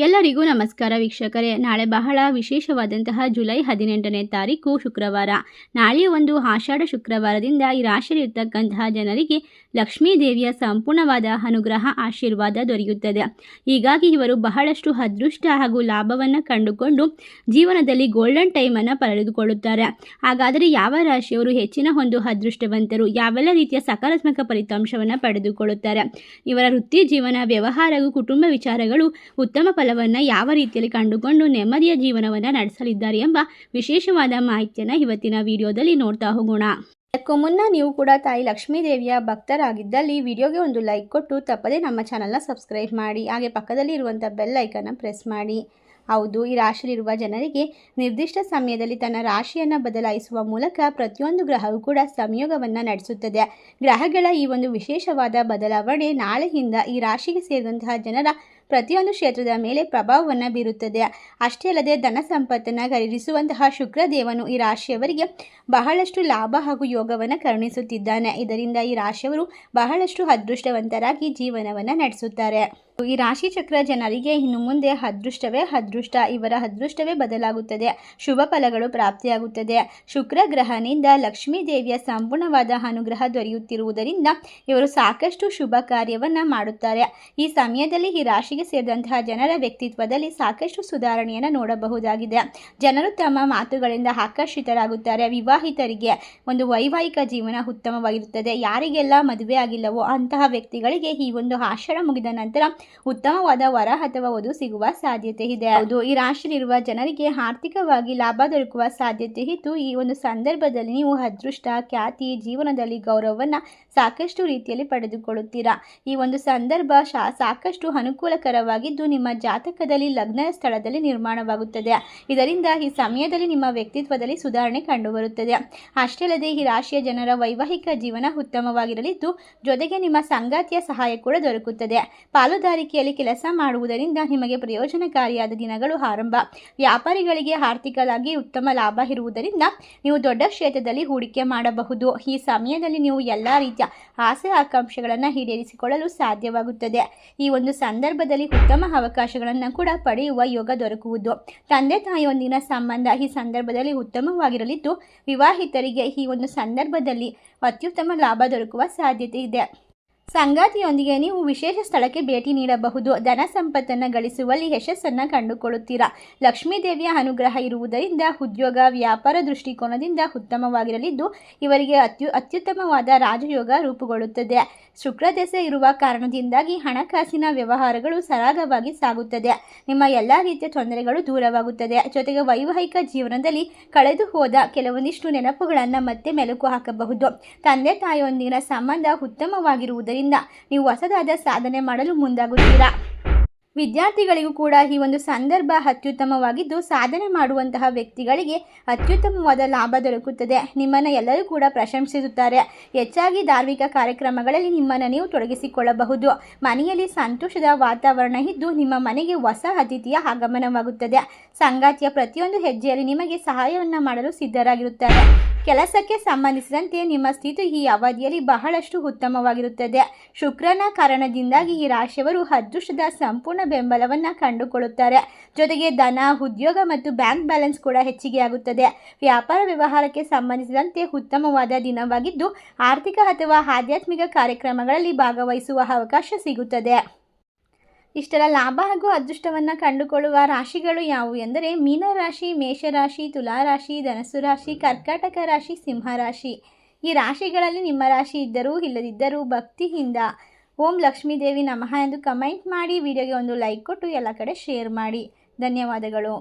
ಎಲ್ಲರಿಗೂ ನಮಸ್ಕಾರ ವೀಕ್ಷಕರೇ. ನಾಳೆ ಬಹಳ ವಿಶೇಷವಾದಂತಹ ಜುಲೈ 18ನೇ ತಾರೀಕು ಶುಕ್ರವಾರ. ನಾಳೆಯ ಒಂದು ಆಷಾಢ ಶುಕ್ರವಾರದಿಂದ ಈ ರಾಶಿಯಲ್ಲಿರ್ತಕ್ಕಂತಹ ಜನರಿಗೆ ಲಕ್ಷ್ಮೀ ದೇವಿಯ ಸಂಪೂರ್ಣವಾದ ಅನುಗ್ರಹ ಆಶೀರ್ವಾದ ದೊರೆಯುತ್ತದೆ. ಹೀಗಾಗಿ ಇವರು ಬಹಳಷ್ಟು ಅದೃಷ್ಟ ಹಾಗೂ ಲಾಭವನ್ನು ಕಂಡುಕೊಂಡು ಜೀವನದಲ್ಲಿ ಗೋಲ್ಡನ್ ಟೈಮನ್ನು ಪಡೆದುಕೊಳ್ಳುತ್ತಾರೆ. ಹಾಗಾದರೆ ಯಾವ ರಾಶಿಯವರು ಹೆಚ್ಚಿನ ಒಂದು ಅದೃಷ್ಟವಂತರು, ಯಾವೆಲ್ಲ ರೀತಿಯ ಸಕಾರಾತ್ಮಕ ಫಲಿತಾಂಶವನ್ನು ಪಡೆದುಕೊಳ್ಳುತ್ತಾರೆ, ಇವರ ವೃತ್ತಿ ಜೀವನ, ವ್ಯವಹಾರ ಹಾಗೂ ಕುಟುಂಬ ವಿಚಾರಗಳು ಉತ್ತಮ ಫಲವನ್ನು ಯಾವ ರೀತಿಯಲ್ಲಿ ಕಂಡುಕೊಂಡು ನೆಮ್ಮದಿಯ ಜೀವನವನ್ನು ನಡೆಸಲಿದ್ದಾರೆ ಎಂಬ ವಿಶೇಷವಾದ ಮಾಹಿತಿಯನ್ನು ಇವತ್ತಿನ ವಿಡಿಯೋದಲ್ಲಿ ನೋಡ್ತಾ ಹೋಗೋಣ. ಅದಕ್ಕೂ ಮುನ್ನ ನೀವು ಕೂಡ ತಾಯಿ ಲಕ್ಷ್ಮೀ ದೇವಿಯ ಭಕ್ತರಾಗಿದ್ದಲ್ಲಿ ವಿಡಿಯೋಗೆ ಒಂದು ಲೈಕ್ ಕೊಟ್ಟು ತಪ್ಪದೇ ನಮ್ಮ ಚಾನಲ್ನ ಸಬ್ಸ್ಕ್ರೈಬ್ ಮಾಡಿ, ಹಾಗೆ ಪಕ್ಕದಲ್ಲಿ ಇರುವಂಥ ಬೆಲ್ ಐಕನ್ನ ಪ್ರೆಸ್ ಮಾಡಿ. ಹೌದು, ಈ ರಾಶಿಯಲ್ಲಿರುವ ಜನರಿಗೆ ನಿರ್ದಿಷ್ಟ ಸಮಯದಲ್ಲಿ ತನ್ನ ರಾಶಿಯನ್ನು ಬದಲಾಯಿಸುವ ಮೂಲಕ ಪ್ರತಿಯೊಂದು ಗ್ರಹವು ಕೂಡ ಸಂಯೋಗವನ್ನು ನಡೆಸುತ್ತದೆ. ಗ್ರಹಗಳ ಈ ಒಂದು ವಿಶೇಷವಾದ ಬದಲಾವಣೆ ನಾಳೆಯಿಂದ ಈ ರಾಶಿಗೆ ಸೇರಿದಂತಹ ಜನರ ಪ್ರತಿಯೊಂದು ಕ್ಷೇತ್ರದ ಮೇಲೆ ಪ್ರಭಾವವನ್ನು ಬೀರುತ್ತದೆ. ಅಷ್ಟೇ ಅಲ್ಲದೆ ಧನ ಸಂಪತ್ತನ್ನು ಖರೀದಿಸುವಂತಹ ಶುಕ್ರದೇವನು ಈ ರಾಶಿಯವರಿಗೆ ಬಹಳಷ್ಟು ಲಾಭ ಹಾಗೂ ಯೋಗವನ್ನು ಕರುಣಿಸುತ್ತಿದ್ದಾನೆ. ಇದರಿಂದ ಈ ರಾಶಿಯವರು ಬಹಳಷ್ಟು ಅದೃಷ್ಟವಂತರಾಗಿ ಜೀವನವನ್ನು ನಡೆಸುತ್ತಾರೆ. ಈ ರಾಶಿ ಚಕ್ರ ಜನರಿಗೆ ಇನ್ನು ಮುಂದೆ ಅದೃಷ್ಟವೇ ಅದೃಷ್ಟ, ಇವರ ಅದೃಷ್ಟವೇ ಬದಲಾಗುತ್ತದೆ, ಶುಭ ಫಲಗಳು ಪ್ರಾಪ್ತಿಯಾಗುತ್ತದೆ. ಶುಕ್ರ ಗ್ರಹನಿಂದ ಲಕ್ಷ್ಮೀ ದೇವಿಯ ಸಂಪೂರ್ಣವಾದ ಅನುಗ್ರಹ ದೊರೆಯುತ್ತಿರುವುದರಿಂದ ಇವರು ಸಾಕಷ್ಟು ಶುಭ ಕಾರ್ಯವನ್ನು ಮಾಡುತ್ತಾರೆ. ಈ ಸಮಯದಲ್ಲಿ ಈ ರಾಶಿಗೆ ಸೇರಿದಂತಹ ಜನರ ವ್ಯಕ್ತಿತ್ವದಲ್ಲಿ ಸಾಕಷ್ಟು ಸುಧಾರಣೆಯನ್ನು ನೋಡಬಹುದಾಗಿದೆ. ಜನರು ತಮ್ಮ ಮಾತುಗಳಿಂದ ಆಕರ್ಷಿತರಾಗುತ್ತಾರೆ. ವಿವಾಹಿತರಿಗೆ ಒಂದು ವೈವಾಹಿಕ ಜೀವನ ಉತ್ತಮವಾಗಿರುತ್ತದೆ. ಯಾರಿಗೆಲ್ಲ ಮದುವೆ ಆಗಿಲ್ಲವೋ ಅಂತಹ ವ್ಯಕ್ತಿಗಳಿಗೆ ಈ ಒಂದು ಆಷಾಢ ಮುಗಿದ ನಂತರ ಉತ್ತಮವಾದ ವರ ಅಥವಾ ವಧು ಸಿಗುವ ಸಾಧ್ಯತೆ ಇದೆ. ಹೌದು, ಈ ರಾಶಿಯಲ್ಲಿರುವ ಜನರಿಗೆ ಆರ್ಥಿಕವಾಗಿ ಲಾಭ ದೊರಕುವ ಸಾಧ್ಯತೆ ಇದ್ದು, ಈ ಒಂದು ಸಂದರ್ಭದಲ್ಲಿ ನೀವು ಅದೃಷ್ಟ, ಖ್ಯಾತಿ, ಜೀವನದಲ್ಲಿ ಗೌರವವನ್ನು ಸಾಕಷ್ಟು ರೀತಿಯಲ್ಲಿ ಪಡೆದುಕೊಳ್ಳುತ್ತೀರಾ. ಈ ಒಂದು ಸಂದರ್ಭ ಸಾಕಷ್ಟು ಅನುಕೂಲಕರವಾಗಿದ್ದು ನಿಮ್ಮ ಜಾತಕದಲ್ಲಿ ಲಗ್ನ ಸ್ಥಳದಲ್ಲಿ ನಿರ್ಮಾಣವಾಗುತ್ತದೆ. ಇದರಿಂದ ಈ ಸಮಯದಲ್ಲಿ ನಿಮ್ಮ ವ್ಯಕ್ತಿತ್ವದಲ್ಲಿ ಸುಧಾರಣೆ ಕಂಡುಬರುತ್ತದೆ. ಅಷ್ಟೇ ಅಲ್ಲದೆ ಈ ರಾಶಿಯ ಜನರ ವೈವಾಹಿಕ ಜೀವನ ಉತ್ತಮವಾಗಿರಲಿದ್ದು, ಜೊತೆಗೆ ನಿಮ್ಮ ಸಂಗಾತಿಯ ಸಹಾಯ ಕೂಡ ದೊರಕುತ್ತದೆ. ಪಾಲುದಾರಿಕೆಯಲ್ಲಿ ಕೆಲಸ ಮಾಡುವುದರಿಂದ ನಿಮಗೆ ಪ್ರಯೋಜನಕಾರಿಯಾದ ದಿನಗಳು ಆರಂಭ. ವ್ಯಾಪಾರಿಗಳಿಗೆ ಆರ್ಥಿಕವಾಗಿ ಉತ್ತಮ ಲಾಭ ಇರುವುದರಿಂದ ನೀವು ದೊಡ್ಡ ಕ್ಷೇತ್ರದಲ್ಲಿ ಹೂಡಿಕೆ ಮಾಡಬಹುದು. ಈ ಸಮಯದಲ್ಲಿ ನೀವು ಎಲ್ಲ ರೀತಿಯ ಆಸೆ ಆಕಾಂಕ್ಷೆಗಳನ್ನು ಈಡೇರಿಸಿಕೊಳ್ಳಲು ಸಾಧ್ಯವಾಗುತ್ತದೆ. ಈ ಒಂದು ಸಂದರ್ಭದಲ್ಲಿ ಉತ್ತಮ ಅವಕಾಶಗಳನ್ನು ಕೂಡ ಪಡೆಯುವ ಯೋಗ ದೊರಕುವುದು. ತಂದೆ ತಾಯಿಯೊಂದಿಗಿನ ಸಂಬಂಧ ಈ ಸಂದರ್ಭದಲ್ಲಿ ಉತ್ತಮವಾಗಿರಲಿದ್ದು, ವಿವಾಹಿತರಿಗೆ ಈ ಒಂದು ಸಂದರ್ಭದಲ್ಲಿ ಅತ್ಯುತ್ತಮ ಲಾಭ ದೊರಕುವ ಸಾಧ್ಯತೆ ಇದೆ. ಸಂಗಾತಿಯೊಂದಿಗೆ ನೀವು ವಿಶೇಷ ಸ್ಥಳಕ್ಕೆ ಭೇಟಿ ನೀಡಬಹುದು. ಧನ ಸಂಪತ್ತನ್ನು ಗಳಿಸುವಲ್ಲಿ ಯಶಸ್ಸನ್ನು ಕಂಡುಕೊಳ್ಳುತ್ತೀರಾ. ಲಕ್ಷ್ಮೀ ದೇವಿಯ ಅನುಗ್ರಹ ಇರುವುದರಿಂದ ಉದ್ಯೋಗ, ವ್ಯಾಪಾರ ದೃಷ್ಟಿಕೋನದಿಂದ ಉತ್ತಮವಾಗಿರಲಿದ್ದು, ಇವರಿಗೆ ಅತ್ಯುತ್ತಮವಾದ ರಾಜಯೋಗ ರೂಪುಗೊಳ್ಳುತ್ತದೆ. ಶುಕ್ರದಶೆ ಇರುವ ಕಾರಣದಿಂದಾಗಿ ಹಣಕಾಸಿನ ವ್ಯವಹಾರಗಳು ಸರಾಗವಾಗಿ ಸಾಗುತ್ತದೆ. ನಿಮ್ಮ ಎಲ್ಲ ರೀತಿಯ ತೊಂದರೆಗಳು ದೂರವಾಗುತ್ತದೆ. ಜೊತೆಗೆ ವೈವಾಹಿಕ ಜೀವನದಲ್ಲಿ ಕಳೆದು ಹೋದ ಕೆಲವೊಂದಿಷ್ಟು ನೆನಪುಗಳನ್ನು ಮತ್ತೆ ಮೆಲುಕು ಹಾಕಬಹುದು. ತಂದೆ ತಾಯಿಯೊಂದಿಗಿನ ಸಂಬಂಧ ಉತ್ತಮವಾಗಿರುವುದರಿಂದ ನೀವು ಹೊಸದಾದ ಸಾಧನೆ ಮಾಡಲು ಮುಂದಾಗುತ್ತೀರಾ. ವಿದ್ಯಾರ್ಥಿಗಳಿಗೂ ಕೂಡ ಈ ಒಂದು ಸಂದರ್ಭ ಅತ್ಯುತ್ತಮವಾಗಿದ್ದು, ಸಾಧನೆ ಮಾಡುವಂತಹ ವ್ಯಕ್ತಿಗಳಿಗೆ ಅತ್ಯುತ್ತಮವಾದ ಲಾಭ ದೊರಕುತ್ತದೆ. ನಿಮ್ಮನ್ನು ಎಲ್ಲರೂ ಕೂಡ ಪ್ರಶಂಸಿಸುತ್ತಾರೆ. ಹೆಚ್ಚಾಗಿ ಧಾರ್ಮಿಕ ಕಾರ್ಯಕ್ರಮಗಳಲ್ಲಿ ನಿಮ್ಮನ್ನು ನೀವು ತೊಡಗಿಸಿಕೊಳ್ಳಬಹುದು. ಮನೆಯಲ್ಲಿ ಸಂತೋಷದ ವಾತಾವರಣ ಇದ್ದು, ನಿಮ್ಮ ಮನೆಗೆ ಹೊಸ ಅತಿಥಿಯ ಆಗಮನವಾಗುತ್ತದೆ. ಸಂಗಾತಿಯ ಪ್ರತಿಯೊಂದು ಹೆಜ್ಜೆಯಲ್ಲಿ ನಿಮಗೆ ಸಹಾಯವನ್ನು ಮಾಡಲು ಸಿದ್ಧರಾಗಿರುತ್ತಾರೆ. ಕೆಲಸಕ್ಕೆ ಸಂಬಂಧಿಸಿದಂತೆ ನಿಮ್ಮ ಸ್ಥಿತಿ ಈ ಅವಧಿಯಲ್ಲಿ ಬಹಳಷ್ಟು ಉತ್ತಮವಾಗಿರುತ್ತದೆ. ಶುಕ್ರನ ಕಾರಣದಿಂದಾಗಿ ಈ ರಾಶಿಯವರು ಅದೃಷ್ಟದ ಸಂಪೂರ್ಣ ಬೆಂಬಲವನ್ನು ಕಂಡುಕೊಳ್ಳುತ್ತಾರೆ. ಜೊತೆಗೆ ಧನ, ಉದ್ಯೋಗ ಮತ್ತು ಬ್ಯಾಂಕ್ ಬ್ಯಾಲೆನ್ಸ್ ಕೂಡ ಹೆಚ್ಚಿಗೆ ಆಗುತ್ತದೆ. ವ್ಯಾಪಾರ ವ್ಯವಹಾರಕ್ಕೆ ಸಂಬಂಧಿಸಿದಂತೆ ಉತ್ತಮವಾದ ದಿನವಾಗಿದ್ದು, ಆರ್ಥಿಕ ಅಥವಾ ಆಧ್ಯಾತ್ಮಿಕ ಕಾರ್ಯಕ್ರಮಗಳಲ್ಲಿ ಭಾಗವಹಿಸುವ ಅವಕಾಶ ಸಿಗುತ್ತದೆ. ಇಷ್ಟರ ಲಾಭ ಹಾಗೂ ಅದೃಷ್ಟವನ್ನು ಕಂಡುಕೊಳ್ಳುವ ರಾಶಿಗಳು ಯಾವುವು ಎಂದರೆ ಮೀನರಾಶಿ, ಮೇಷರಾಶಿ, ತುಲಾರಾಶಿ, ಧನಸ್ಸು ರಾಶಿ, ಕರ್ಕಾಟಕ ರಾಶಿ, ಸಿಂಹರಾಶಿ. ಈ ರಾಶಿಗಳಲ್ಲಿ ನಿಮ್ಮ ರಾಶಿ ಇದ್ದರೂ ಇಲ್ಲದಿದ್ದರೂ ಭಕ್ತಿಯಿಂದ ಓಂ ಲಕ್ಷ್ಮೀ ದೇವಿ ನಮಃ ಎಂದು ಕಮೆಂಟ್ ಮಾಡಿ, ವಿಡಿಯೋಗೆ ಒಂದು ಲೈಕ್ ಕೊಟ್ಟು ಎಲ್ಲ ಕಡೆ ಶೇರ್ ಮಾಡಿ. ಧನ್ಯವಾದಗಳು.